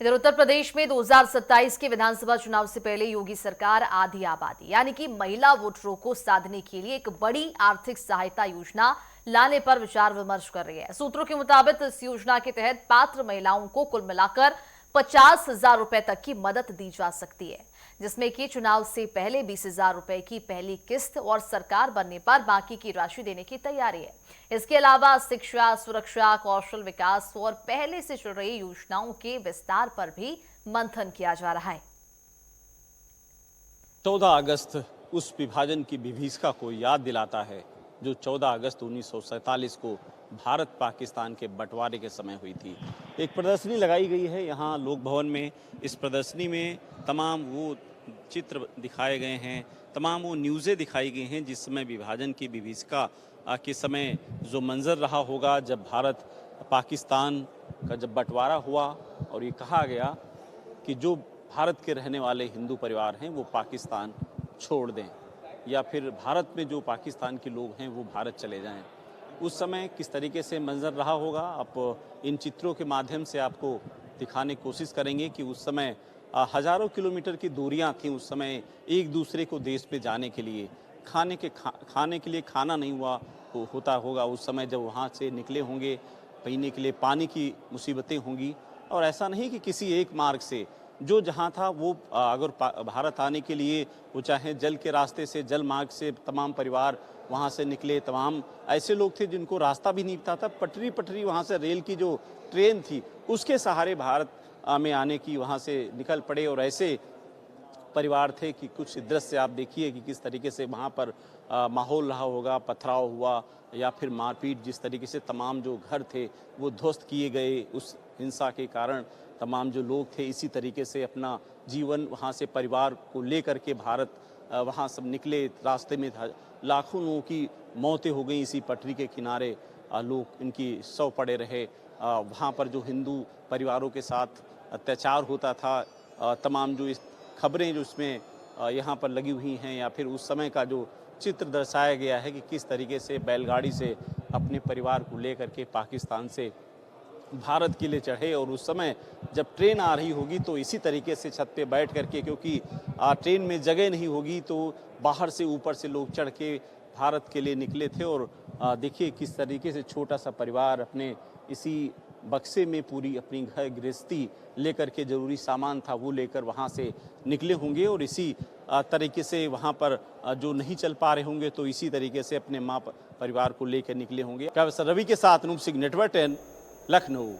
इधर उत्तर प्रदेश में 2027 के विधानसभा चुनाव से पहले योगी सरकार आधी आबादी यानी कि महिला वोटरों को साधने के लिए एक बड़ी आर्थिक सहायता योजना लाने पर विचार विमर्श कर रही है। सूत्रों के मुताबिक इस योजना के तहत पात्र महिलाओं को कुल मिलाकर 50,000 रुपए तक की मदद दी जा सकती है, जिसमें कि चुनाव से पहले 20,000 रुपए की पहली किस्त और सरकार बनने पर बाकी की राशि देने की तैयारी है। इसके अलावा शिक्षा, सुरक्षा, कौशल विकास और पहले से चल रही योजनाओं के विस्तार पर भी मंथन किया जा रहा है। 14 अगस्त उस विभाजन की विभीषिका को याद दिलाता है जो 14 अगस्त 1947 को भारत पाकिस्तान के बंटवारे के समय हुई थी। एक प्रदर्शनी लगाई गई है यहाँ लोक भवन में। इस प्रदर्शनी में तमाम वो चित्र दिखाए गए हैं, तमाम वो न्यूज़ें दिखाई गई हैं जिस समय विभाजन की विभीषिका के समय जो मंजर रहा होगा, जब भारत पाकिस्तान का जब बंटवारा हुआ और ये कहा गया कि जो भारत के रहने वाले हिंदू परिवार हैं वो पाकिस्तान छोड़ दें या फिर भारत में जो पाकिस्तान के लोग हैं वो भारत चले जाएं। उस समय किस तरीके से मंजर रहा होगा, आप इन चित्रों के माध्यम से आपको दिखाने की कोशिश करेंगे कि उस समय हज़ारों किलोमीटर की दूरियां थीं। उस समय एक दूसरे को देश पे जाने के लिए खाने के लिए खाना नहीं होता होगा। उस समय जब वहाँ से निकले होंगे, पीने के लिए पानी की मुसीबतें होंगी। और ऐसा नहीं कि किसी एक मार्ग से जो जहाँ था वो अगर भारत आने के लिए वो चाहे जल के रास्ते से, जल मार्ग से तमाम परिवार वहाँ से निकले। तमाम ऐसे लोग थे जिनको रास्ता भी नहीं पता था। पटरी वहाँ से रेल की जो ट्रेन थी उसके सहारे भारत में आने की वहाँ से निकल पड़े। और ऐसे परिवार थे कि कुछ दृश्य आप देखिए कि किस तरीके से वहाँ पर माहौल रहा होगा, पथराव हुआ या फिर मारपीट, जिस तरीके से तमाम जो घर थे वो ध्वस्त किए गए उस हिंसा के कारण। तमाम जो लोग थे इसी तरीके से अपना जीवन वहाँ से परिवार को लेकर के भारत वहाँ सब निकले। रास्ते में लाखों लोगों की मौतें हो गई इसी पटरी के किनारे, लोग इनकी शव पड़े रहे। वहाँ पर जो हिंदू परिवारों के साथ अत्याचार होता था, तमाम जो इस खबरें जो इसमें यहाँ पर लगी हुई हैं या फिर उस समय का जो चित्र दर्शाया गया है कि किस तरीके से बैलगाड़ी से अपने परिवार को लेकर के पाकिस्तान से भारत के लिए चढ़े। और उस समय जब ट्रेन आ रही होगी तो इसी तरीके से छत पे बैठ करके, क्योंकि ट्रेन में जगह नहीं होगी तो बाहर से ऊपर से लोग चढ़ के भारत के लिए निकले थे। और देखिए किस तरीके से छोटा सा परिवार अपने इसी बक्से में पूरी अपनी घर गृहस्थी लेकर के ज़रूरी सामान था वो लेकर वहाँ से निकले होंगे। और इसी तरीके से वहाँ पर जो नहीं चल पा रहे होंगे तो इसी तरीके से अपने माँ परिवार को लेकर निकले होंगे। क्या रवि के साथ अनूप सिंह, नेटवर्क 10, लखनऊ।